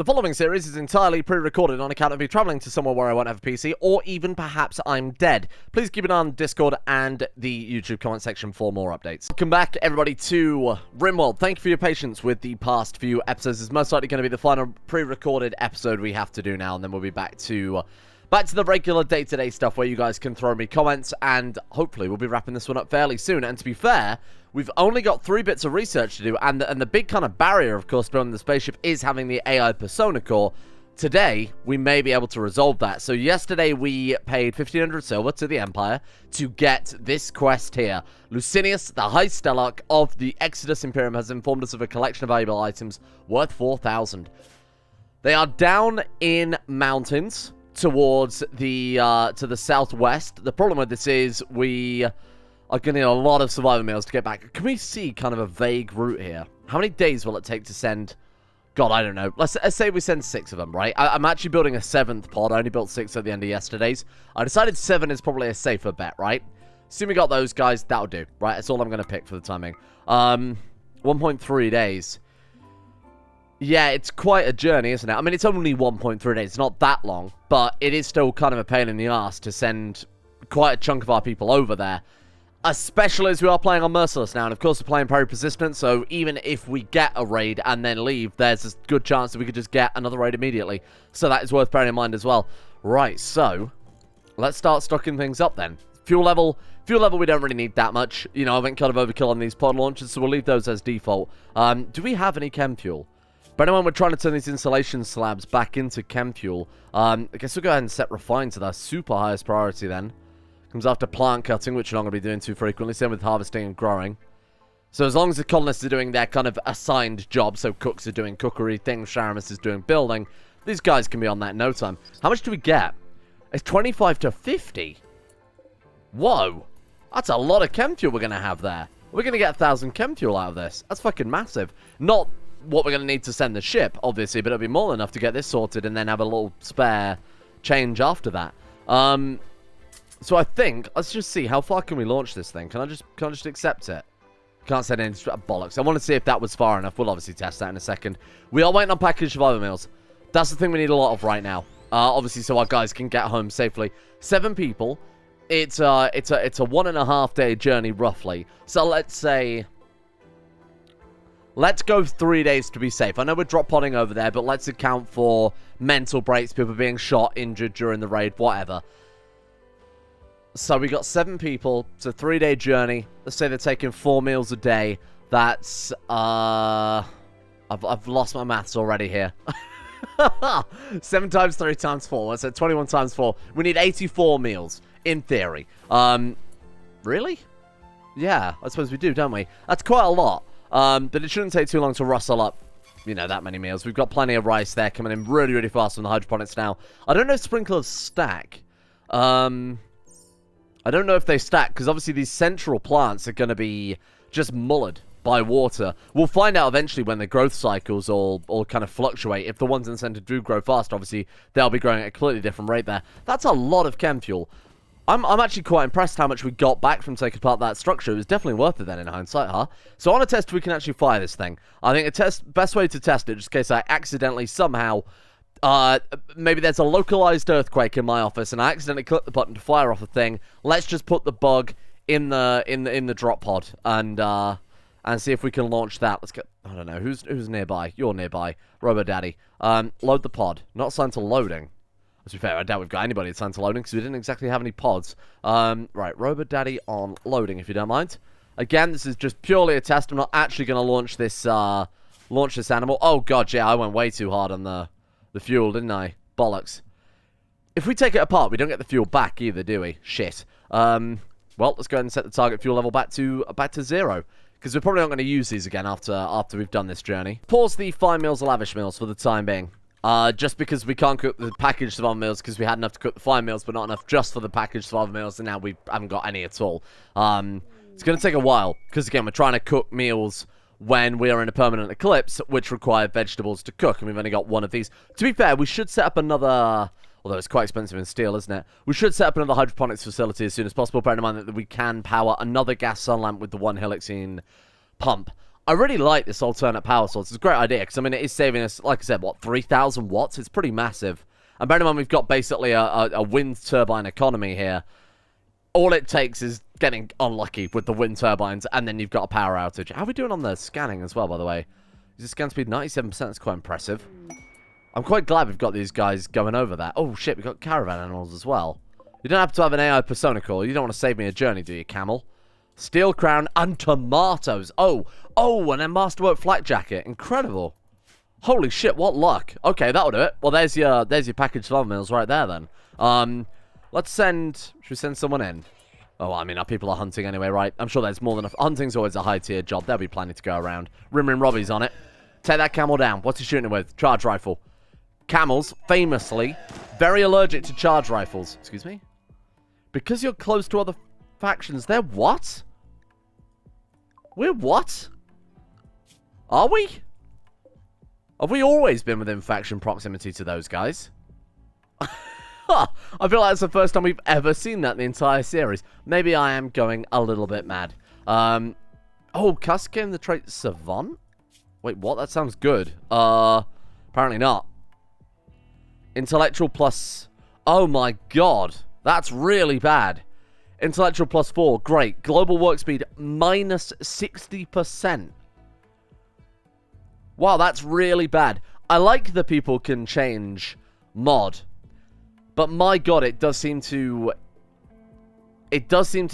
The following series is entirely pre-recorded on account of me traveling to somewhere where I won't have a PC, or even perhaps I'm dead. Please keep an eye on Discord and the YouTube comment section for more updates. Welcome back, everybody, to Rimworld. Thank you for your patience with the past few episodes. It's most likely going to be the final pre-recorded episode we have to do now, and then we'll be back to the regular day-to-day stuff where you guys can throw me comments, and hopefully we'll be wrapping this one up fairly soon. And to be fair, we've only got 3 bits of research to do, and the big kind of barrier, of course, building the spaceship is having the AI persona core. Today, we may be able to resolve that. So yesterday, we paid 1,500 silver to the Empire to get this quest here. Lucinius, the High Stellarch of the Exodus Imperium, has informed us of a collection of valuable items worth 4,000. They are down in mountains towards the to the southwest. The problem with this is we are going to need a lot of survivor meals to get back. Can we see kind of a vague route here? How many days will it take to send? God, I don't know. Let's say we send 6 of them, right? I'm actually building a 7th pod. I only built 6 at the end of yesterday's. I decided 7 is probably a safer bet, right? Assume we got those guys, that'll do, right? That's all I'm going to pick for the timing. 1.3 days. Yeah, it's quite a journey, isn't it? I mean, it's only 1.3 days. It's not that long, but it is still kind of a pain in the ass to send quite a chunk of our people over there, especially as we are playing on Merciless now. And, of course, we're playing very persistent, so even if we get a raid and then leave, there's a good chance that we could just get another raid immediately. So that is worth bearing in mind as well. Right, so let's start stocking things up then. Fuel level, we don't really need that much. You know, I went kind of overkill on these pod launches, so we'll leave those as default. Do we have any chem fuel? But anyway, we're trying to turn these insulation slabs back into chem fuel. I guess we'll go ahead and set refine to the super highest priority then. Comes after plant cutting, which we're not going to be doing too frequently. Same with harvesting and growing. So as long as the colonists are doing their kind of assigned job, so cooks are doing cookery, things Sharamus is doing building, these guys can be on that in no time. How much do we get? It's 25 to 50. Whoa. That's a lot of chem fuel we're going to have there. We're going to get 1,000 chem fuel out of this. That's fucking massive. Not what we're going to need to send the ship, obviously, but it'll be more than enough to get this sorted and then have a little spare change after that. So I think, let's just see, how far can we launch this thing? Can I just accept it? Can't send any bollocks. I want to see if that was far enough. We'll obviously test that in a second. We are waiting on packaged survivor meals. That's the thing we need a lot of right now. Obviously, so our guys can get home safely. 7 people. It's a 1.5 day journey, roughly. So let's say, let's go 3 days to be safe. I know we're drop podding over there, but let's account for mental breaks, people being shot, injured during the raid, whatever. So we got 7 people. It's a 3-day journey. Let's say they're taking 4 meals a day. That's I've lost my maths already here. 7 times 3 times 4. That's 21 times 4. We need 84 meals in theory. Really? Yeah, I suppose we do, don't we? That's quite a lot. But it shouldn't take too long to rustle up, you know, that many meals. We've got plenty of rice there coming in really, really fast from the hydroponics now. I don't know if sprinklers stack. I don't know if they stack, because obviously these central plants are going to be just mullered by water. We'll find out eventually when the growth cycles all kind of fluctuate. If the ones in the center do grow fast, obviously they'll be growing at a completely different rate there. That's a lot of chem fuel. I'm actually quite impressed how much we got back from taking part of that structure. It was definitely worth it then in hindsight, huh? So on a test, we can actually fire this thing. I think best way to test it, just in case I accidentally somehow, maybe there's a localized earthquake in my office and I accidentally click the button to fire off a thing. Let's just put the bug in the drop pod and see if we can launch that. Let's get, I don't know, who's nearby? You're nearby. Robo Daddy. Load the pod. Not assigned to loading. To be fair, I doubt we've got anybody assigned to loading because we didn't exactly have any pods. Right, Robo Daddy on loading, if you don't mind. Again, this is just purely a test. I'm not actually going to launch this animal. Oh god, yeah, I went way too hard on the fuel, didn't I? Bollocks. If we take it apart, we don't get the fuel back either, do we? Shit. Well, let's go ahead and set the target fuel level back to 0. Because we're probably not going to use these again after we've done this journey. Pause the fine meals, lavish meals for the time being. Just because we can't cook the packaged survivor meals because we had enough to cook the fine meals, but not enough just for the packaged survivor meals, and now we haven't got any at all. It's going to take a while, because again, we're trying to cook meals when we are in a permanent eclipse, which require vegetables to cook, and we've only got 1 of these. To be fair, we should set up another, although it's quite expensive in steel, isn't it? We should set up another hydroponics facility as soon as possible, bearing in mind that we can power another gas sun lamp with the 1 Helixine pump. I really like this alternate power source. It's a great idea, because, I mean, it is saving us, like I said, what, 3,000 watts? It's pretty massive. And bear in mind, we've got basically a wind turbine economy here. All it takes is getting unlucky with the wind turbines, and then you've got a power outage. How are we doing on the scanning as well, by the way? Is the scan speed 97%? That's quite impressive. I'm quite glad we've got these guys going over that. Oh, shit, we've got caravan animals as well. You don't have to have an AI persona call. You don't want to save me a journey, do you, camel? Steel crown and tomatoes. Oh, and then masterwork flak jacket. Incredible. Holy shit, what luck. Okay, that'll do it. Well, there's your packaged lava mills right there, then. Let's send... Should we send someone in? Oh, I mean, our people are hunting anyway, right? I'm sure there's more than enough. Hunting's always a high-tier job. There'll be plenty to go around. Rimmer and Robbie's on it. Take that camel down. What's he shooting with? Charge rifle. Camels, famously, very allergic to charge rifles. Excuse me? Because you're close to other factions. They're what? We're what? Are we? Have we always been within faction proximity to those guys? I feel like it's the first time we've ever seen that in the entire series. Maybe I am going a little bit mad. Oh, Cuss came the trait Savant? Wait, what? That sounds good. Apparently not. Intellectual plus... Oh my god. That's really bad. Intellectual plus 4. Great. Global work speed minus 60%. Wow, that's really bad. I like that people can change mod. But my god, it does seem to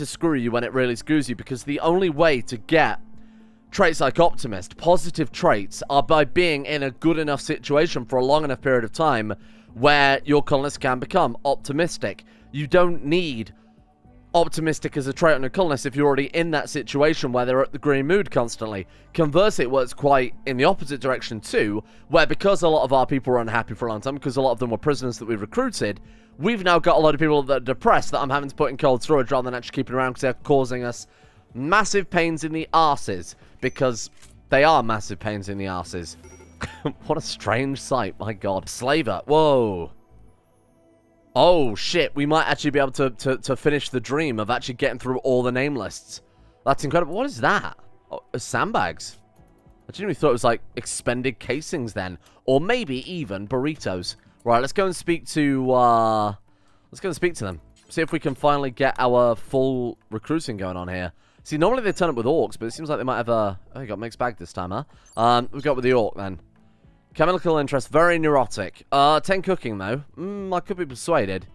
screw you when it really screws you, because the only way to get traits like Optimist, positive traits, are by being in a good enough situation for a long enough period of time where your colonists can become optimistic. You don't need optimistic as a trait on a colonist if you're already in that situation where they're at the green mood constantly. Conversely, it works quite in the opposite direction too, where because a lot of our people were unhappy for a long time, because a lot of them were prisoners that we recruited, we've now got a lot of people that are depressed that I'm having to put in cold storage rather than actually keeping around, because they're causing us massive pains in the arses, because they are massive pains in the arses. What a strange sight, my god. Slaver, whoa. Oh, shit, we might actually be able to finish the dream of actually getting through all the name lists. That's incredible. What is that? Oh, sandbags. I genuinely thought it was, like, expended casings then. Or maybe even burritos. Right, let's go and speak to, them. See if we can finally get our full recruiting going on here. See, normally they turn up with orcs, but it seems like they might have a... Oh, you got mixed bag this time, huh? We've got with the orc, then. Chemical interest, very neurotic. 10 cooking, though. I could be persuaded.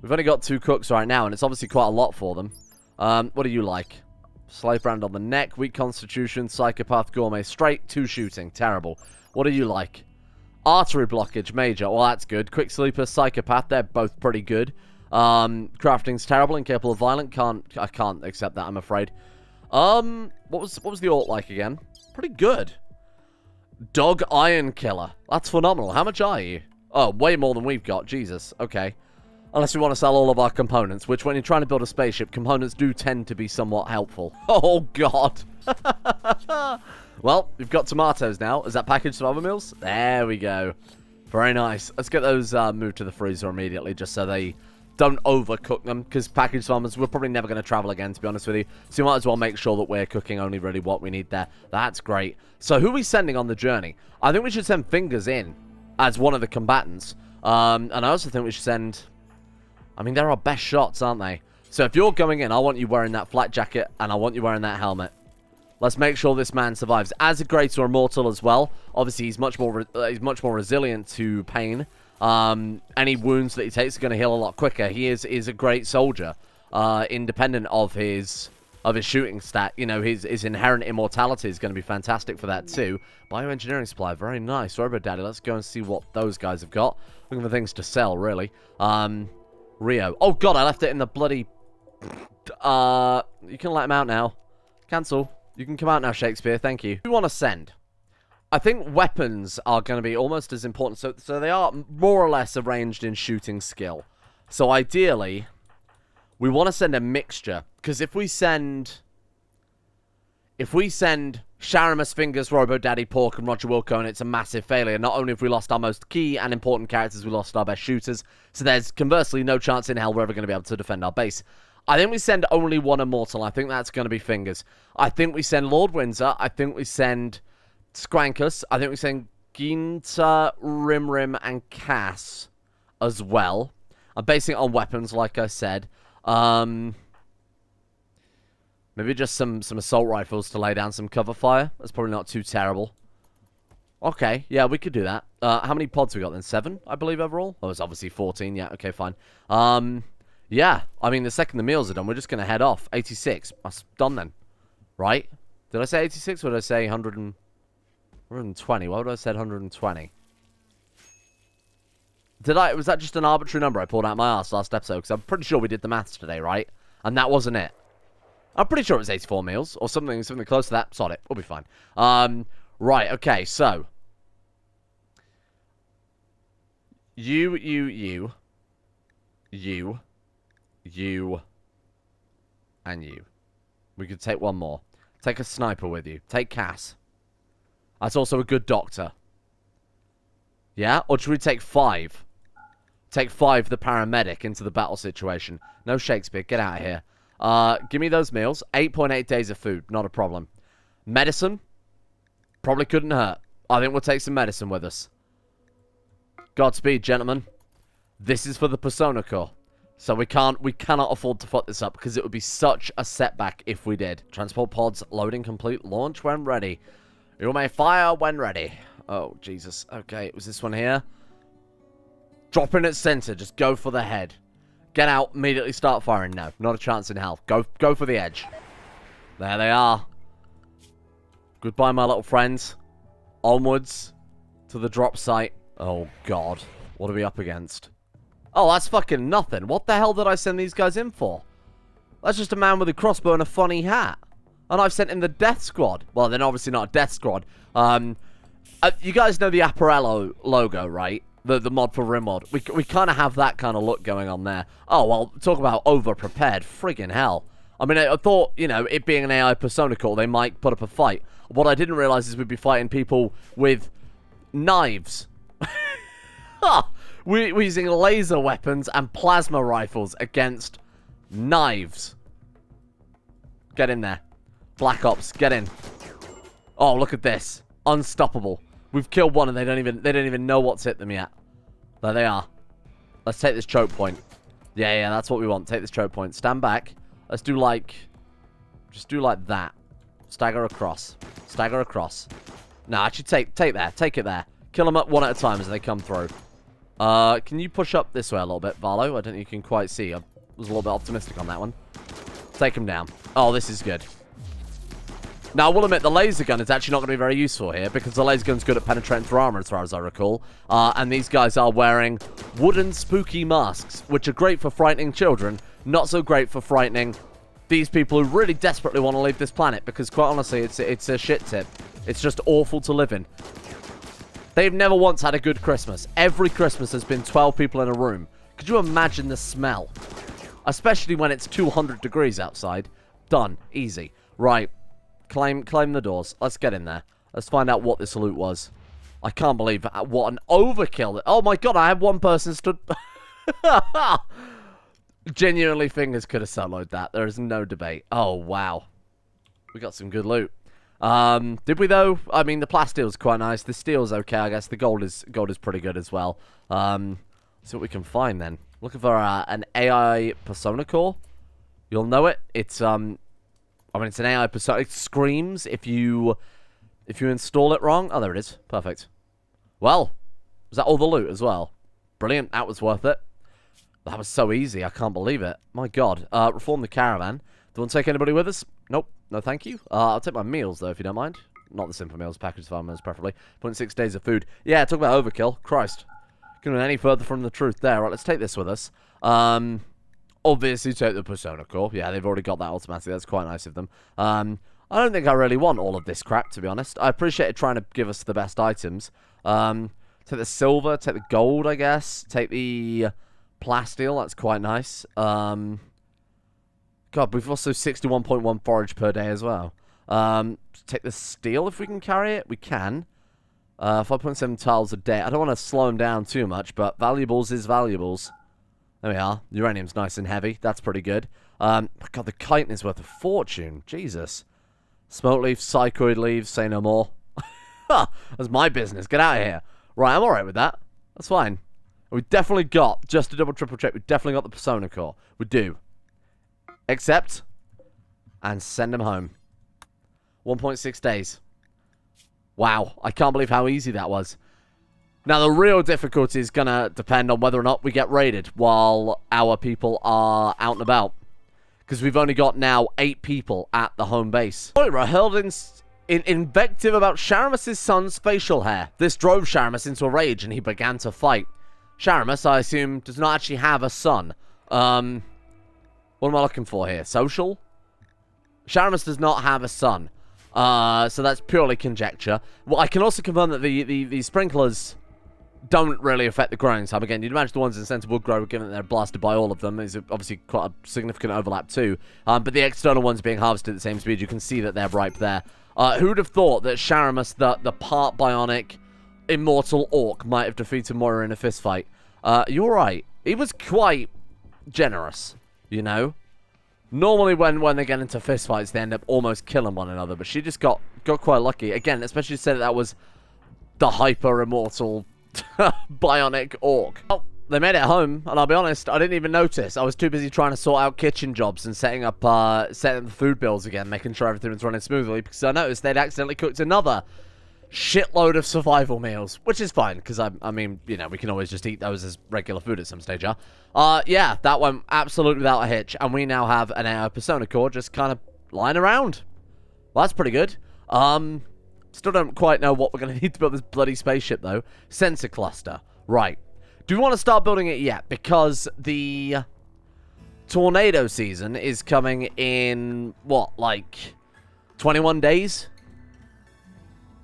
We've only got 2 cooks right now, and it's obviously quite a lot for them. What do you like? Slave brand on the neck, weak constitution, psychopath, gourmet, straight, 2 shooting. Terrible. What do you like? Artery blockage, major. Well, that's good. Quick sleeper, psychopath, they're both pretty good. Crafting's terrible, incapable of violent. I can't accept that, I'm afraid. What was the orc like again? Pretty good. Dog Iron Killer. That's phenomenal. How much are you? Oh, way more than we've got. Jesus. Okay. Unless we want to sell all of our components, which when you're trying to build a spaceship, components do tend to be somewhat helpful. Oh, God. Well, we've got tomatoes now. Is that packaged some other meals? There we go. Very nice. Let's get those moved to the freezer immediately, just so they don't overcook them, because packaged farmers, we're probably never going to travel again, to be honest with you. So you might as well make sure that we're cooking only really what we need there. That's great. So who are we sending on the journey? I think we should send Fingers in as one of the combatants. And I also think we should send... I mean, they're our best shots, aren't they? So if you're going in, I want you wearing that flak jacket, and I want you wearing that helmet. Let's make sure this man survives. As a greater immortal as well, obviously he's much more resilient to pain. Any wounds that he takes are going to heal a lot quicker. He is a great soldier, independent of his shooting stat. You know, his inherent immortality is going to be fantastic for that too. Bioengineering supply, very nice. Robo Daddy, let's go and see what those guys have got. Looking for things to sell, really. Rio. Oh god, I left it in the bloody... you can let him out now. Cancel. You can come out now, Shakespeare. Thank you. We want to send. I think weapons are going to be almost as important. So they are more or less arranged in shooting skill. So ideally, we want to send a mixture. Because if we send Sharamus, Fingers, Robo Daddy, Pork, and Roger Wilco, and it's a massive failure. Not only have we lost our most key and important characters, we lost our best shooters. So there's conversely no chance in hell we're ever going to be able to defend our base. I think we send only one Immortal. I think that's going to be Fingers. I think we send Lord Windsor. I think we send Skrankus. I think we send Ginta, Rim, and Cass as well. I'm basing it on weapons, like I said. Maybe just some assault rifles to lay down some cover fire. That's probably not too terrible. Okay, yeah, we could do that. How many pods we got then? 7, I believe, overall? Oh, it's obviously 14. Yeah, okay, fine. Yeah, I mean, the second the meals are done, we're just going to head off. 86. That's done then. Right? Did I say 86 or did I say 120? Why would I have said 120? Was that just an arbitrary number I pulled out my ass last episode? Because I'm pretty sure we did the maths today, right? And that wasn't it. I'm pretty sure it was 84 meals or something close to that. Sod it. We'll be fine. Right, okay, so. You, and you. We could take one more. Take a sniper with you. Take Cass. That's also a good doctor. Yeah? Or should we take 5? Take 5, the paramedic, into the battle situation. No Shakespeare. Get out of here. Give me those meals. 8.8 days of food. Not a problem. Medicine. Probably couldn't hurt. I think we'll take some medicine with us. Godspeed, gentlemen. This is for the Persona Core. So we cannot afford to fuck this up because it would be such a setback if we did. Transport pods loading complete. Launch when ready. You may fire when ready. Oh, Jesus. Okay, was this one here? Drop in at center. Just go for the head. Get out. Immediately start firing. No, not a chance in hell. Go for the edge. There they are. Goodbye, my little friends. Onwards to the drop site. Oh, God. What are we up against? Oh, that's fucking nothing. What the hell did I send these guys in for? That's just a man with a crossbow and a funny hat. And I've sent in the Death Squad. Well, they're obviously not a Death Squad. You guys know the Apparello logo, right? The mod for Rimworld. We kind of have that kind of look going on there. Oh, well, talk about over-prepared. Friggin' hell. I mean, I thought, you know, it being an AI Persona Core, they might put up a fight. What I didn't realize is we'd be fighting people with knives. We're using laser weapons and plasma rifles against knives. Get in there. Black Ops, get in. Oh, look at this. Unstoppable. We've killed one and they don't even know what's hit them yet. There they are. Let's take this choke point. Yeah, that's what we want. Take this choke point. Stand back. Let's do like... Just do like that. Stagger across. Stagger across. No, actually take there. Take it there. Kill them up one at a time as they come through. Can you push up this way a little bit, Varlo? I don't think you can quite see. I was a little bit optimistic on that one. Take him down. Oh, this is good. Now, I will admit, the laser gun is actually not going to be very useful here because the laser gun's good at penetrating through armor, as far as I recall. And these guys are wearing wooden spooky masks, which are great for frightening children, not so great for frightening these people who really desperately want to leave this planet because, quite honestly, it's a shit tip. It's just awful to live in. They've never once had a good Christmas. Every Christmas has been 12 people in a room. Could you imagine the smell? Especially when it's 200 degrees outside. Done. Easy. Right. Claim the doors. Let's get in there. Let's find out what this loot was. I can't believe what an overkill. Oh my god, I had one person stood... Genuinely, Fingers could have soloed that. There is no debate. Oh, wow. We got some good loot. Did we though? I mean, the plastile's quite nice. The steel's okay, I guess. The gold is pretty good as well. See what we can find then. Looking for an AI Persona Core. You'll know it. It's I mean, it's an AI Persona. It screams if you install it wrong. Oh, there it is. Perfect. Well, was that all the loot as well? Brilliant. That was worth it. That was so easy. I can't believe it. My god. Reform the caravan. Do you want to take anybody with us? Nope. No, thank you. I'll take my meals, though, if you don't mind. Not the simple meals, packaged farm meals, preferably. 0.6 days of food. Yeah, talk about overkill. Christ. Couldn't have been any further from the truth there. Right, let's take this with us. Obviously, take the Persona Core. Yeah, they've already got that automatically. That's quite nice of them. I don't think I really want all of this crap, to be honest. I appreciate it trying to give us the best items. Take the silver, take the gold, I guess. Take the plasteel. That's quite nice. God, we've also 61.1 forage per day as well. Take the steel if we can carry it. We can. 5.7 tiles a day. I don't want to slow them down too much, but valuables is valuables. There we are. Uranium's nice and heavy. That's pretty good. My God, the chitin is worth a fortune. Jesus. Smoke leaf, psychoid leaves, say no more. That's my business. Get out of here. Right, I'm alright with that. That's fine. We definitely got, just to double triple check, we definitely got the Persona Core. We do. Accept. And send them home. 1.6 days. Wow, I can't believe how easy that was. Now, the real difficulty is going to depend on whether or not we get raided while our people are out and about. Because we've only got now 8 people at the home base. Moira hurled in invective about Sharamus' son's facial hair. This drove Sharamus into a rage and he began to fight. Sharamus, I assume, does not actually have a son. What am I looking for here? Social? Sharamus does not have a son. So that's purely conjecture. Well, I can also confirm that the sprinklers don't really affect the growing time. Again, you'd imagine the ones in Center would grow, given that they're blasted by all of them. There's obviously quite a significant overlap too. But the external ones being harvested at the same speed, you can see that they're ripe there. Who'd have thought that Sharamus, the part bionic, immortal orc, might have defeated Moira in a fistfight? You're right. He was quite generous, you know? Normally when they get into fistfights, they end up almost killing one another, but she just got quite lucky. Again, especially said that was the hyper-immortal bionic orc. Well, they made it home, and I'll be honest, I didn't even notice. I was too busy trying to sort out kitchen jobs and setting up the food bills again, making sure everything was running smoothly, because I noticed they'd accidentally cooked another shitload of survival meals, which is fine, because I mean, you know, we can always just eat those as regular food at some stage, huh? Yeah, that went absolutely without a hitch, and we now have an AI Persona Core just kind of lying around. Well, that's pretty good. Still don't quite know what we're going to need to build this bloody spaceship, though. Sensor cluster. Right. Do we want to start building it yet? Because the tornado season is coming in, what, like 21 days?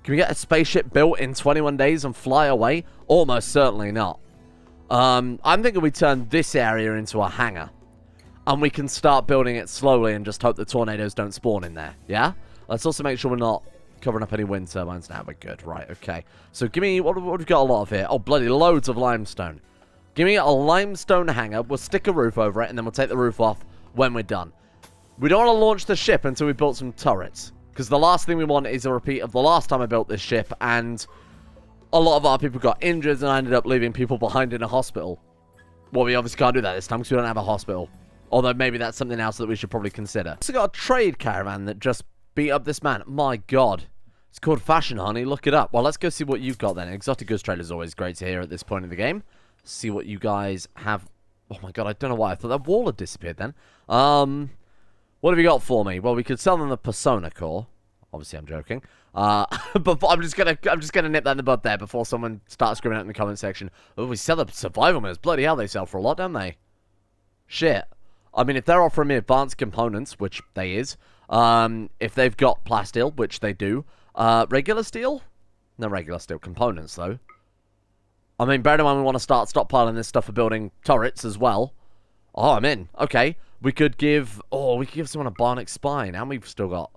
Can we get a spaceship built in 21 days and fly away? Almost certainly not. I'm thinking we turn this area into a hangar. And we can start building it slowly and just hope the tornadoes don't spawn in there. Yeah? Let's also make sure we're not covering up any wind turbines now. We're good. Right, okay. So give me, what have we got a lot of here? Oh, bloody loads of limestone. Give me a limestone hangar. We'll stick a roof over it and then we'll take the roof off when we're done. We don't want to launch the ship until we built some turrets. Because the last thing we want is a repeat of the last time I built this ship, and a lot of our people got injured, and I ended up leaving people behind in a hospital. Well, we obviously can't do that this time, because we don't have a hospital. Although, maybe that's something else that we should probably consider. Also got a trade caravan that just beat up this man. My God. It's called Fashion Honey. Look it up. Well, let's go see what you've got then. Exotic goods trade is always great to hear at this point in the game. See what you guys have. Oh my God, I don't know why. I thought that wall had disappeared then. What have you got for me? Well, we could sell them the Persona Core. Obviously, I'm joking. But I'm just gonna nip that in the bud there before someone starts screaming out in the comment section. Oh, we sell the survival meals. Bloody hell, they sell for a lot, don't they? Shit. I mean, if they're offering me advanced components, which they is, if they've got plasteel, which they do, regular steel? No regular steel components, though. I mean, bear in mind we want to start stockpiling this stuff for building turrets as well. Oh, I'm in. Okay. We could give someone a bionic spine. And we've still got...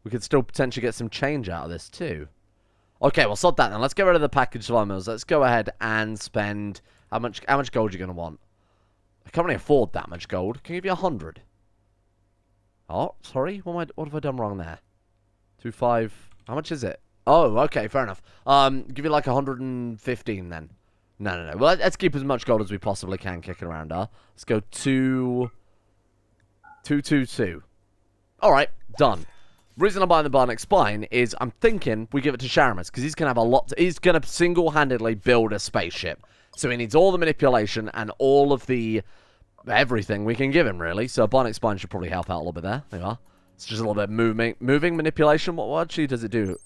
We could still potentially get some change out of this, too. Okay, well, sod that then. Let's get rid of the package of mills. Let's go ahead and spend... How much gold are you going to want? I can't really afford that much gold. Can I give you 100? Oh, sorry. What have I done wrong there? 25... How much is it? Oh, okay, fair enough. Give you like 115 then. No. Well, let's keep as much gold as we possibly can kicking around, Let's go 222. Alright, done. Reason I'm buying the bionic spine is I'm thinking we give it to Sharamus, because he's going to have he's going to single-handedly build a spaceship. So he needs all the manipulation and all of the everything we can give him, really. So a bionic spine should probably help out a little bit there. There you are. It's just a little bit moving manipulation. What actually does it do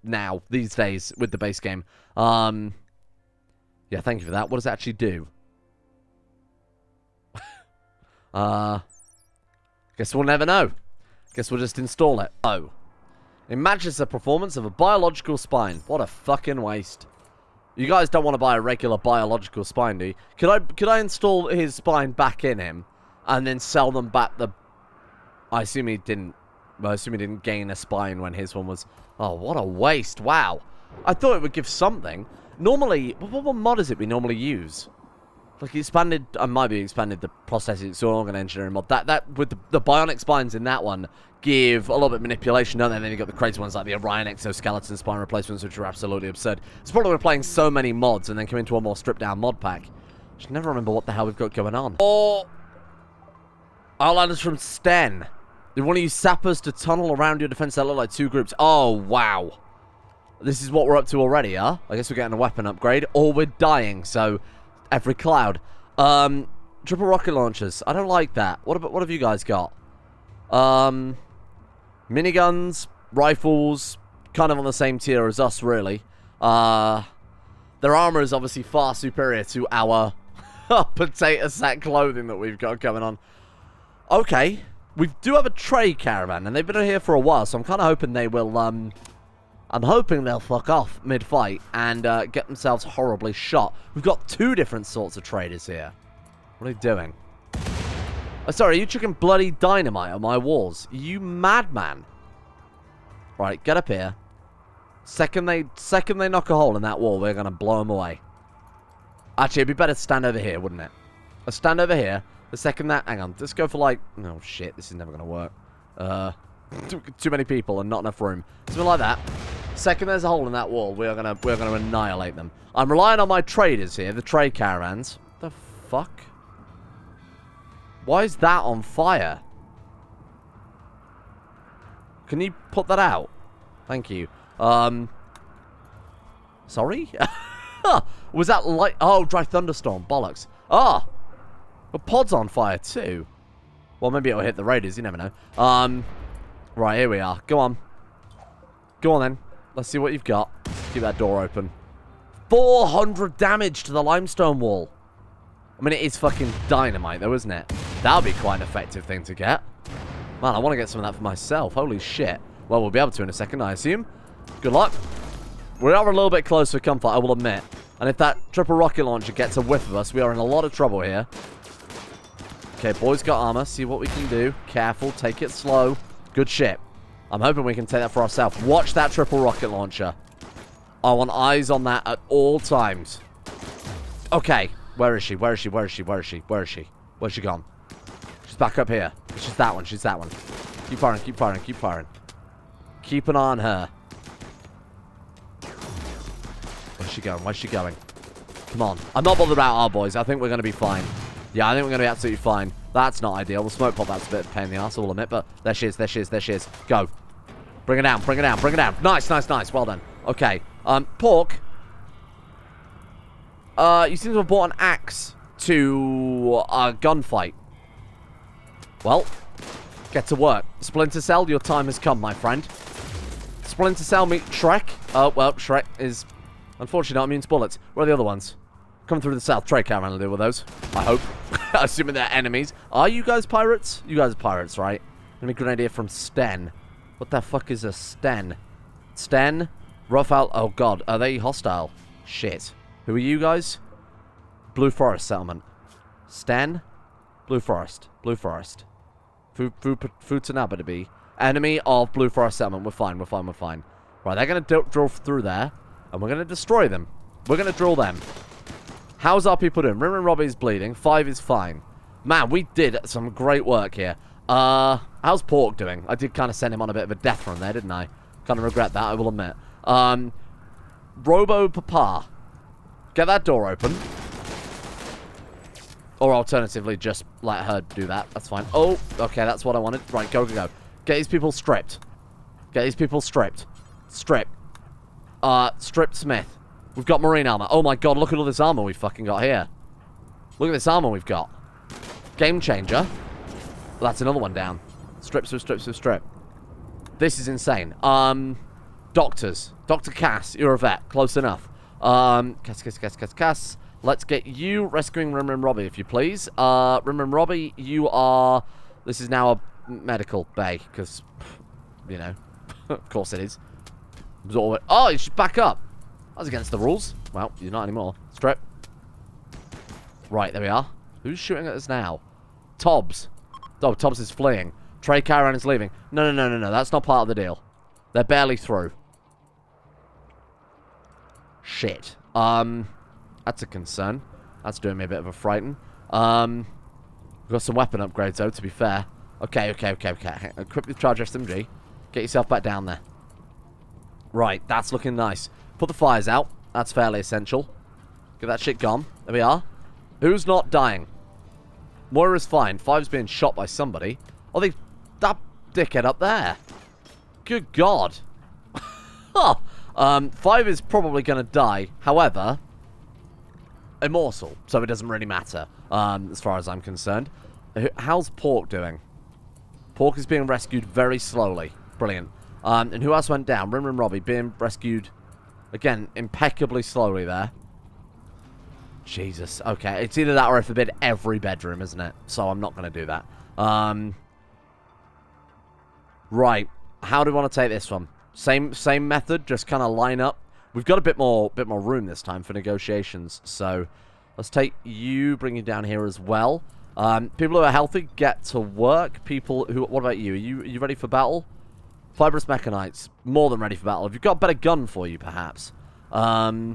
now, these days, with the base game? Yeah, thank you for that. What does it actually do? Guess we'll never know. Guess we'll just install it. Oh. It matches the performance of a biological spine. What a fucking waste. You guys don't want to buy a regular biological spine, do you? Could I install his spine back in him and then sell them back the... I assume he didn't gain a spine when his one was... Oh, what a waste. Wow. I thought it would give something. Normally, what mod is it we normally use? Like, expanded, I might be expanded the prosthetics or organ engineering mod. That with the bionic spines in that one give a little bit of manipulation, don't they? And then you got the crazy ones like the Orion exoskeleton spine replacements, which are absolutely absurd. It's probably we're playing so many mods and then come into a more stripped down mod pack. I should never remember what the hell we've got going on. Or Outlanders from Sten. They want to use sappers to tunnel around your defense that look like two groups. Oh, wow. This is what we're up to already, huh? I guess we're getting a weapon upgrade, or we're dying, so every cloud. Triple rocket launchers. I don't like that. What have you guys got? Miniguns, rifles, kind of on the same tier as us, really. Their armor is obviously far superior to our potato sack clothing that we've got going on. Okay. We do have a trade caravan, and they've been here for a while, so I'm kind of hoping they will, I'm hoping they'll fuck off mid-fight and get themselves horribly shot. We've got two different sorts of traders here. What are they doing? Oh, sorry, are you chucking bloody dynamite on my walls? You madman. Right, get up here. Second they knock a hole in that wall, we're going to blow them away. Actually, it'd be better to stand over here, wouldn't it? I'll stand over here. The second that... Hang on, let's go for like... Oh, shit, this is never going to work. Too many people and not enough room. Something like that. Second there's a hole in that wall, we're gonna annihilate them. I'm relying on my traders here, the trade caravans. The fuck? Why is that on fire? Can you put that out? Thank you. Sorry? Was that light? Oh, dry thunderstorm. Bollocks. Ah! The pod's on fire too. Well, maybe it'll hit the raiders, you never know. Right, here we are. Go on. Go on then. Let's see what you've got. Keep that door open. 400 damage to the limestone wall. I mean, it is fucking dynamite though, isn't it? That'll be quite an effective thing to get. Man, I want to get some of that for myself. Holy shit. Well, we'll be able to in a second, I assume. Good luck. We are a little bit close to comfort, I will admit. And if that triple rocket launcher gets a whiff of us, we are in a lot of trouble here. Okay, boys got armor. See what we can do. Careful. Take it slow. Good shit. I'm hoping we can take that for ourselves. Watch that triple rocket launcher. I want eyes on that at all times. Okay. Where is she? Where is she? Where is she? Where is she? Where is she? Where's she gone? She's back up here. She's that one. She's that one. Keep firing. Keep firing. Keep firing. Keep an eye on her. Where's she going? Where's she going? Come on. I'm not bothered about our boys. I think we're going to be fine. Yeah, I think we're going to be absolutely fine. That's not ideal. We'll smoke pop. That's a bit of a pain in the ass, I will admit. But there she is. There she is. There she is. Go. Bring her down. Bring her down. Bring her down. Nice, nice, nice. Well done. Okay. Pork. You seem to have bought an axe to a gunfight. Well, get to work. Splinter Cell, your time has come, my friend. Splinter Cell meet Shrek. Oh, well, Shrek is unfortunately not immune to bullets. Where are the other ones? Coming through the south. Trade caravan will deal with those. I hope. Assuming they're enemies. Are you guys pirates? You guys are pirates, right? Let me grenadier from Sten. What the fuck is a Sten? Sten? Rough out. Oh, God. Are they hostile? Shit. Who are you guys? Blue Forest Settlement. Sten? Blue Forest. Blue Forest. Futanaba to be. Enemy of Blue Forest Settlement. We're fine. We're fine. We're fine. Right, they're going to drill through there. And we're going to destroy them. We're going to drill them. How's our people doing? Rim and Robbie's bleeding. 5 is fine. Man, we did some great work here. How's Pork doing? I did kind of send him on a bit of a death run there, didn't I? Kind of regret that, I will admit. Robo Papa. Get that door open. Or alternatively, just let her do that. That's fine. Oh, okay, that's what I wanted. Right, go, go, go. Get these people stripped. Get these people stripped. Strip. Stripped Smith. We've got marine armor. Oh my god, look at all this armor we've fucking got here. Look at this armor we've got. Game changer. That's another one down. Strip, strip, strip, strip, strip. This is insane. Doctors. Dr. Cass, you're a vet. Close enough. Cass. Let's get you rescuing Rim and Robbie, if you please. Rim and Robbie, you are... This is now a medical bay, because, you know, of course it is. Oh, you should back up. That was against the rules. Well, you're not anymore. Strip. Right, there we are. Who's shooting at us now? Tobbs. Oh, Tobbs is fleeing. Trey Caravan is leaving. No. That's not part of the deal. They're barely through. Shit. That's a concern. That's doing me a bit of a frighten. We've got some weapon upgrades, though, to be fair. Okay. Equip the charge SMG. Get yourself back down there. Right, that's looking nice. Put the fires out. That's fairly essential. Get that shit gone. There we are. Who's not dying? Moira's fine. Five's being shot by somebody. Oh, that dickhead up there. Good God. Huh. Five is probably going to die. However, immortal. So it doesn't really matter, as far as I'm concerned. How's Pork doing? Pork is being rescued very slowly. Brilliant. And who else went down? Rim and Robbie being rescued, again, impeccably slowly there. Jesus. Okay, it's either that or I forbid every bedroom, isn't it? So I'm not going to do that. Right. How do we want to take this one? Same method, just kind of line up. We've got a bit more room this time for negotiations. So let's take you, bring you down here as well. People who are healthy, get to work. People who... What about you? Are you ready for battle? Fibrous Mechanites, more than ready for battle. Have you got a better gun for you, perhaps? Oh,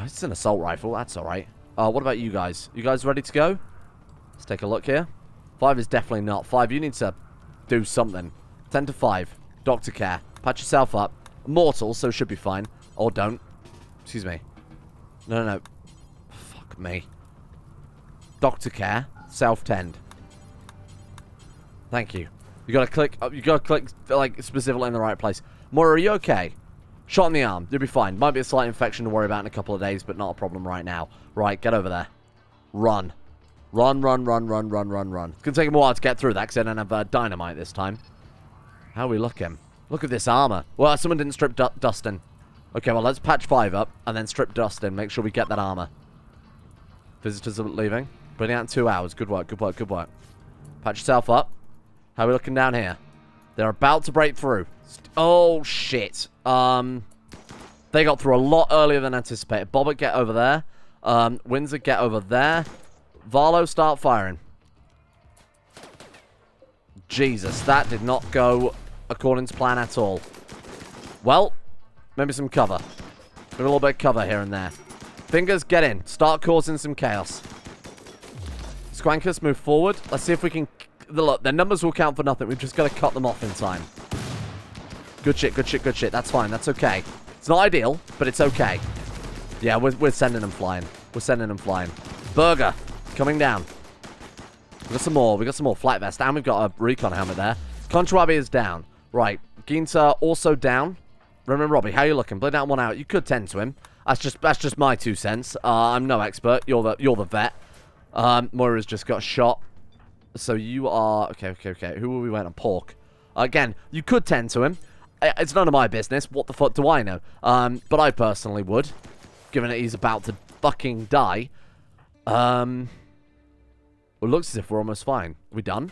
it's an assault rifle. That's all right. What about you guys? You guys ready to go? Let's take a look here. Five is definitely not. Five, you need to do something. 10 to 5. Doctor care. Patch yourself up. Mortal, so should be fine. Or don't. Excuse me. No. Fuck me. Doctor care. Self-tend. Thank you. You gotta click, like, specifically in the right place. Moira, are you okay? Shot in the arm. You'll be fine. Might be a slight infection to worry about in a couple of days, but not a problem right now. Right, get over there. Run. Run. It's gonna take him a while to get through that, because I don't have dynamite this time. How are we looking? Look at this armor. Well, someone didn't strip Dustin. Okay, well, let's patch 5 up, and then strip Dustin. Make sure we get that armor. Visitors are leaving. Bring out in 2 hours. Good work. Patch yourself up. How are we looking down here? They're about to break through. Oh, shit. They got through a lot earlier than anticipated. Bobbert, get over there. Windsor, get over there. Varlo, start firing. Jesus, that did not go according to plan at all. Well, maybe some cover. Maybe a little bit of cover here and there. Fingers, get in. Start causing some chaos. Squankers, move forward. Let's see if we can... Look, their numbers will count for nothing. We've just got to cut them off in time. Good shit. That's fine. That's okay. It's not ideal, but it's okay. Yeah, we're sending them flying. Burger, coming down. We got some more. Flight vest. And we've got a recon helmet there. Contrawabi is down. Right. Ginta also down. Remember, Robbie, how you looking? Bleed out 1 hour. You could tend to him. That's just my 2 cents. I'm no expert. You're the vet. Moira's just got shot. So you are... Okay. Who will we wait on? Pork. Again, you could tend to him. It's none of my business. What the fuck do I know? But I personally would. Given that he's about to fucking die. Well, it looks as if we're almost fine. Are we done?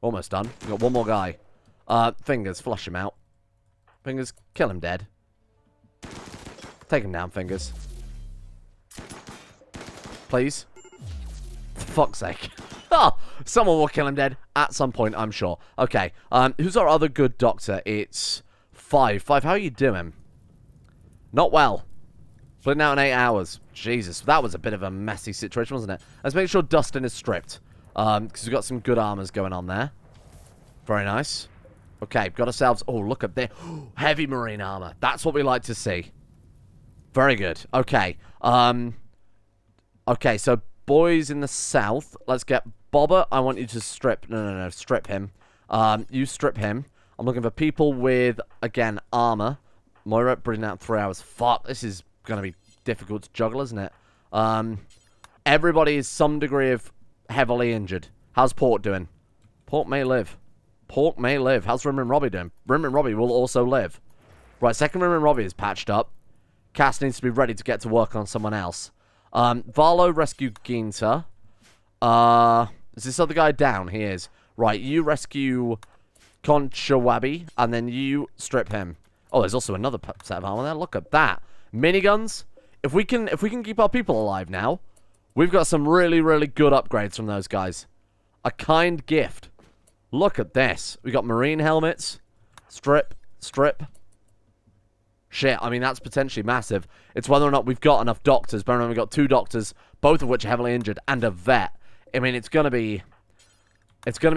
Almost done. We've got one more guy. Fingers, flush him out. Fingers, kill him dead. Take him down, Fingers. Please. For fuck's sake. Oh, someone will kill him dead at some point, I'm sure. Okay, who's our other good doctor? It's Five. Five, how are you doing? Not well. Bleeding out in 8 hours. Jesus, that was a bit of a messy situation, wasn't it? Let's make sure Dustin is stripped. Because we've got some good armors going on there. Very nice. Okay, got ourselves... Oh, look at this. Heavy marine armor. That's what we like to see. Very good. Okay. Okay, so boys in the south. Let's get Bobber. I want you to strip... No. Strip him. You strip him. I'm looking for people with, again, armor. Moira, bringing out 3 hours. Fuck, this is going to be difficult to juggle, isn't it? Everybody is some degree of heavily injured. How's Port doing? Port may live. Port may live. How's Rim and Robbie doing? Rim and Robbie will also live. Right, second Rim and Robbie is patched up. Cass needs to be ready to get to work on someone else. Varlo rescued Ginta. Is this other guy down? He is. Right, you rescue Conchawabi, and then you strip him. Oh, there's also another set of armor there. Look at that. Miniguns. If we can keep our people alive now, we've got some really, really good upgrades from those guys. A kind gift. Look at this. We got marine helmets. Strip. Shit, I mean, that's potentially massive. It's whether or not we've got enough doctors. Bear in mind, we've got 2 doctors, both of which are heavily injured, and a vet. I mean, it's gonna be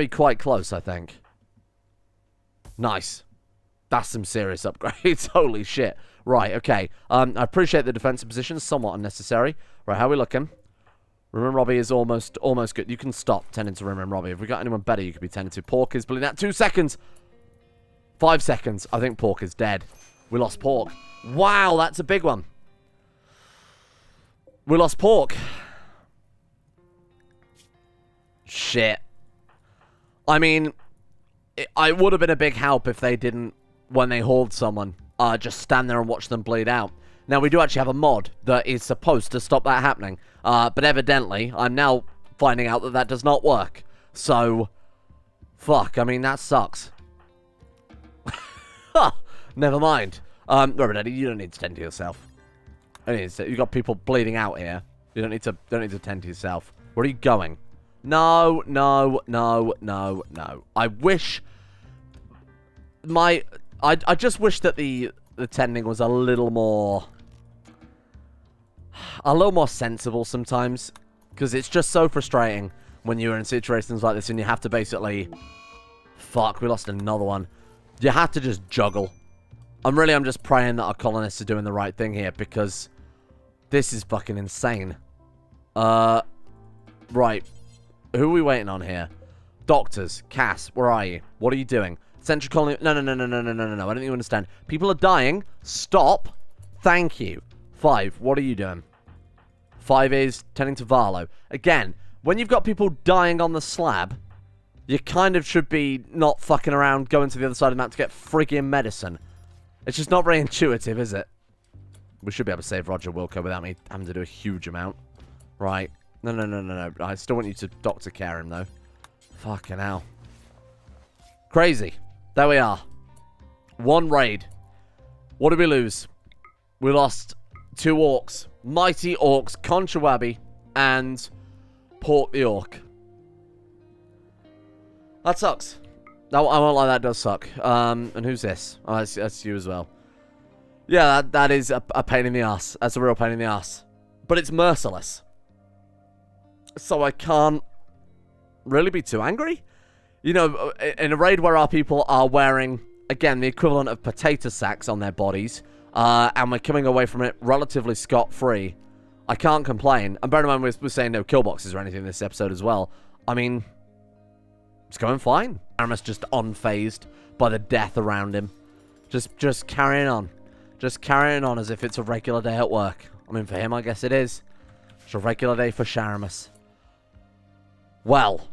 quite close, I think. Nice. That's some serious upgrades. Holy shit. Right, okay. I appreciate the defensive position. Somewhat unnecessary. Right, how are we looking? Rim Robbie is almost good. You can stop tending to Rim Robbie. If we got anyone better, you could be tending to. Pork is bleeding out. 2 seconds. 5 seconds. I think Pork is dead. We lost Pork. Wow, that's a big one. We lost Pork. Shit. I mean, it would have been a big help if they didn't, when they hauled someone, just stand there and watch them bleed out. Now, we do actually have a mod that is supposed to stop that happening. But evidently, I'm now finding out that that does not work. So, fuck. I mean, that sucks. Never mind. Robert Eddie, you don't need to tend to yourself. You've got people bleeding out here. You don't need to tend to yourself. Where are you going? No, no, no, no, no. I wish I just wish that the tending was a little more sensible sometimes, because it's just so frustrating when you're in situations like this and you have to basically, fuck, we lost another one. You have to just juggle. I'm just praying that our colonists are doing the right thing here, because this is fucking insane. Right. Who are we waiting on here? Doctors. Cass, where are you? What are you doing? Central colony. No. I don't think you understand. People are dying. Stop. Thank you. 5. What are you doing? 5 is tending to Varlo. Again, when you've got people dying on the slab, you kind of should be not fucking around going to the other side of the map to get friggin' medicine. It's just not very intuitive, is it? We should be able to save Roger Wilco without me having to do a huge amount. Right. No. I still want you to doctor care him, though. Fucking hell. Crazy. There we are. 1 raid. What did we lose? We lost 2 orcs. Mighty orcs, Conchawabi, and Port the Orc. That sucks. I won't lie, that does suck. And who's this? Oh, that's you as well. Yeah, that is a pain in the ass. That's a real pain in the ass. But it's merciless. So I can't really be too angry. You know, in a raid where our people are wearing, again, the equivalent of potato sacks on their bodies, and we're coming away from it relatively scot-free, I can't complain. And bear in mind, we're saying no kill boxes or anything in this episode as well. I mean, it's going fine. Aramis just unfazed by the death around him. Just carrying on. Just carrying on as if it's a regular day at work. I mean, for him, I guess it is. It's a regular day for Sharamus. Well,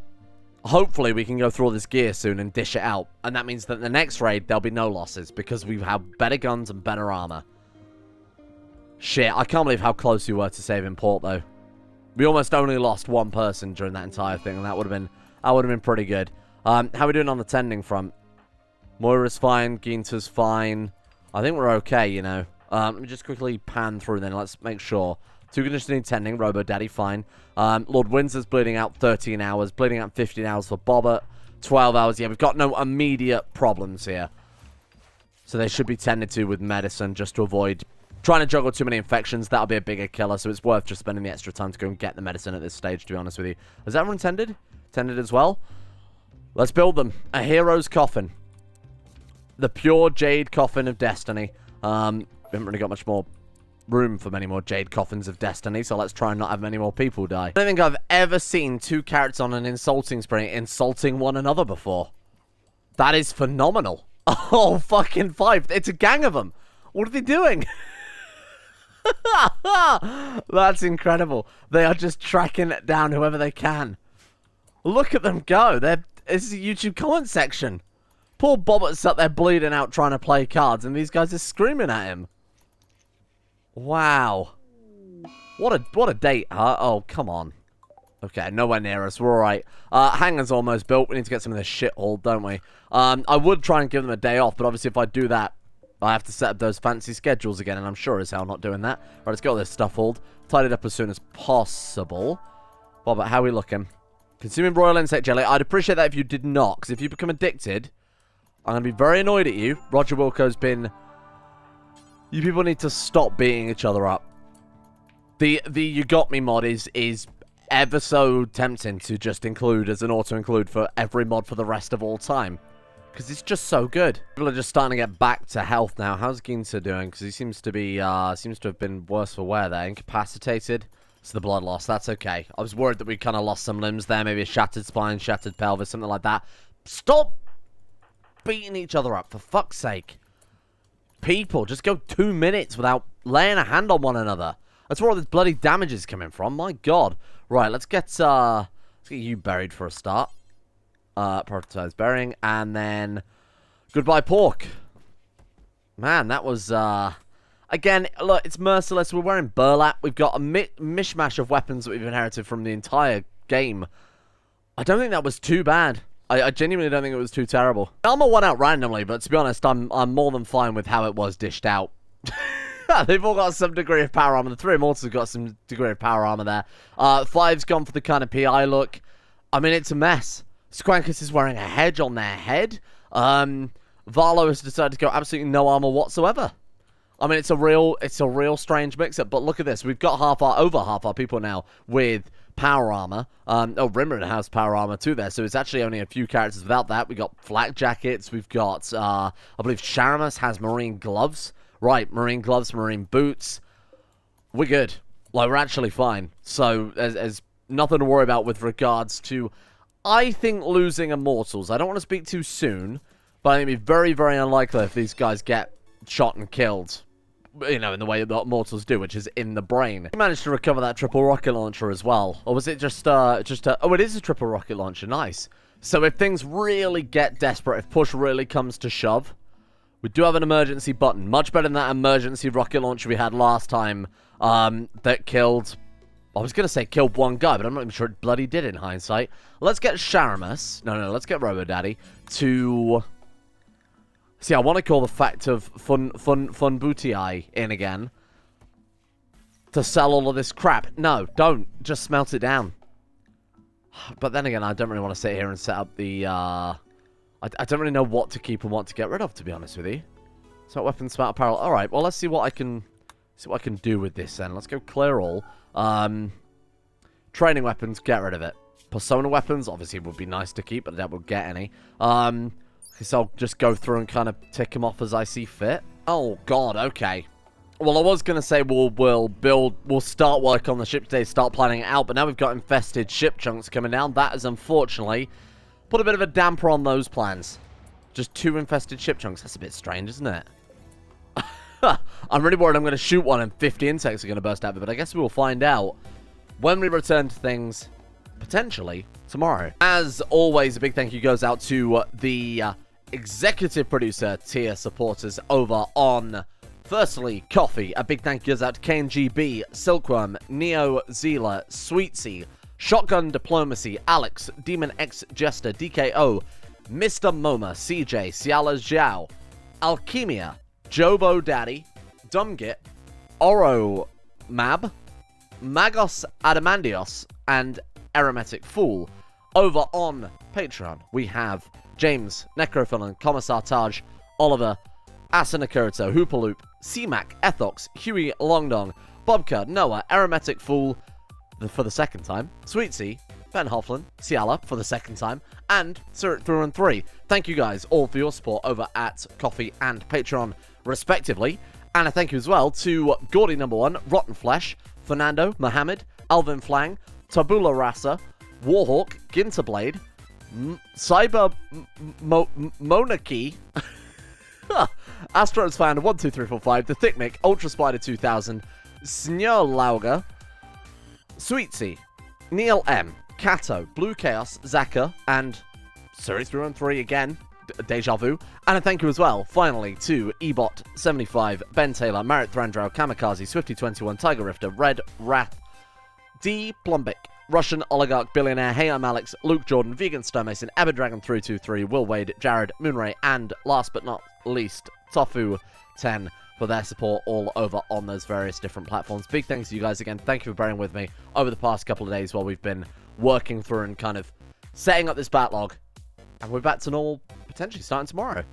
hopefully we can go through all this gear soon and dish it out. And that means that the next raid, there'll be no losses, because we have better guns and better armor. Shit, I can't believe how close we were to saving Port, though. We almost only lost 1 person during that entire thing, and that would have been pretty good. How are we doing on the tending front? Moira's fine, Ginter's fine. I think we're okay, you know. Let me just quickly pan through then. Let's make sure. 2 conditioning tending, Robo Daddy, fine. Lord Windsor's bleeding out 13 hours, bleeding out 15 hours for Bobbert, 12 hours. Yeah, we've got no immediate problems here. So they should be tended to with medicine just to avoid trying to juggle too many infections. That'll be a bigger killer, so it's worth just spending the extra time to go and get the medicine at this stage, to be honest with you. Is everyone tended? Tended as well? Let's build them. A hero's coffin. The pure jade coffin of destiny. We haven't really got much more room for many more jade coffins of destiny, so let's try and not have many more people die. I don't think I've ever seen 2 characters on an insulting spree insulting one another before. That is phenomenal. Oh, fucking 5. It's a gang of them. What are they doing? That's incredible. They are just tracking down whoever they can. Look at them go. This is a YouTube comment section. Poor Bobbert's up there bleeding out trying to play cards, and these guys are screaming at him. Wow. What a date, huh? Oh, come on. Okay, nowhere near us. We're alright. Hangar's almost built. We need to get some of this shit hauled, don't we? I would try and give them a day off, but obviously if I do that, I have to set up those fancy schedules again, and I'm sure as hell not doing that. Right, let's get all this stuff hauled. Tied it up as soon as possible. Bobbert, how are we looking? Consuming royal insect jelly. I'd appreciate that if you did not, because if you become addicted, I'm going to be very annoyed at you. Roger Wilco's been You people need to stop beating each other up. The You Got Me mod is ever so tempting to just include as an auto-include for every mod for the rest of all time. Because it's just so good. People are just starting to get back to health now. How's Ginter doing? Because he seems to have been worse for wear there. Incapacitated. It's the blood loss. That's okay. I was worried that we kind of lost some limbs there. Maybe a shattered spine, shattered pelvis, something like that. Stop beating each other up, for fuck's sake. People, just go 2 minutes without laying a hand on one another. That's where all this bloody damage is coming from. My God. Right, let's get you buried for a start. Prioritize burying, and then goodbye pork. Man, that was again, look, it's merciless. We're wearing burlap. We've got a mishmash of weapons that we've inherited from the entire game. I don't think that was too bad. I genuinely don't think it was too terrible. Armor won out randomly, but to be honest, I'm more than fine with how it was dished out. They've all got some degree of power armor. The 3 Immortals have got some degree of power armor there. 5's gone for the kind of PI look. I mean, it's a mess. Squankus is wearing a hedge on their head. Varlo has decided to go absolutely no armor whatsoever. I mean, it's a real strange mix-up. But look at this. We've got over half our people now with power armor. Rimworld has power armor too there. So it's actually only a few characters without that. We've got flak jackets. We've got, I believe Sharamus has marine gloves. Right, marine gloves, marine boots. We're good. Like, we're actually fine. So there's nothing to worry about with regards to... I think losing Immortals. I don't want to speak too soon, but I think it'd be very, very unlikely if these guys get shot and killed, you know, in the way that Immortals do, which is in the brain. We managed to recover that triple rocket launcher as well. Or was it just oh, it is a triple rocket launcher. Nice. So if things really get desperate, if push really comes to shove, we do have an emergency button. Much better than that emergency rocket launcher we had last time that killed... I was going to say killed one guy, but I'm not even sure it bloody did in hindsight. Let's get Sharamus. No, let's get Robo Daddy to... See, I want to call the fact of Fun Booty in again to sell all of this crap. No, don't. Just smelt it down. But then again, I don't really want to sit here and set up the... I don't really know what to keep and what to get rid of, to be honest with you. So weapon, smart apparel. All right, well, let's see what I can do with this then. Let's go clear all. Training weapons, get rid of it. Persona weapons, obviously, would be nice to keep, but I doubt we'll get any. So I'll just go through and kind of tick them off as I see fit. Oh, God, okay. Well, I was going to say we'll start work on the ship today, start planning it out, but now we've got infested ship chunks coming down. That has unfortunately put a bit of a damper on those plans. Just 2 infested ship chunks. That's a bit strange, isn't it? I'm really worried I'm going to shoot one and 50 insects are going to burst out of it, but I guess we will find out when we return to things, potentially, tomorrow. As always, a big thank you goes out to the executive producer tier supporters over on, firstly, Coffee. A big thank you goes out to KNGB, Silkworm, Neo Zela, Sweetsy, Shotgun Diplomacy, Alex, Demon X Jester, DKO, Mr. Moma, CJ, Ciala Zhao, Alchemia, Jobo Daddy, Dumgit, Oro Mab, Magos Adamandios, and Aromatic Fool. Over on Patreon, we have James, Necrophilin, Commissar Taj, Oliver, Asanakurito, Hoopaloop, C-Mac, Ethox, Huey Longdong, Bobka, Noah, Aromatic Fool, for the second time, Sweetsy, Ben Hofflin, Ciala for the second time, and Sirit through and 3. Thank you guys all for your support over at Coffee and Patreon, respectively. And a thank you as well to Gordy #1, Rotten Flesh, Fernando, Mohammed, Alvin Flang, Tabula Rasa, Warhawk, Ginterblade, Cyber Monarchy, Astros Fan 12345, The Thicknick, Ultra Spider 2000, Snurlauger, Sweetsy, Neil M, Kato, Blue Chaos, Zaka, and Series 3 and 3 again, Deja Vu. And a thank you as well, finally, to Ebot75, Ben Taylor, Marit Thrandrau, Kamikaze, Swifty21, Tiger Rifter, Red Wrath, D. Plumbic, Russian Oligarch Billionaire, Hey I'm Alex, Luke Jordan, Vegan Stonemason, Aberdragon323, Will Wade, Jared, Moonray, and last but not least, Tofu10 for their support all over on those various different platforms. Big thanks to you guys again. Thank you for bearing with me over the past couple of days while we've been working through and kind of setting up this backlog. And we're back to normal, potentially starting tomorrow.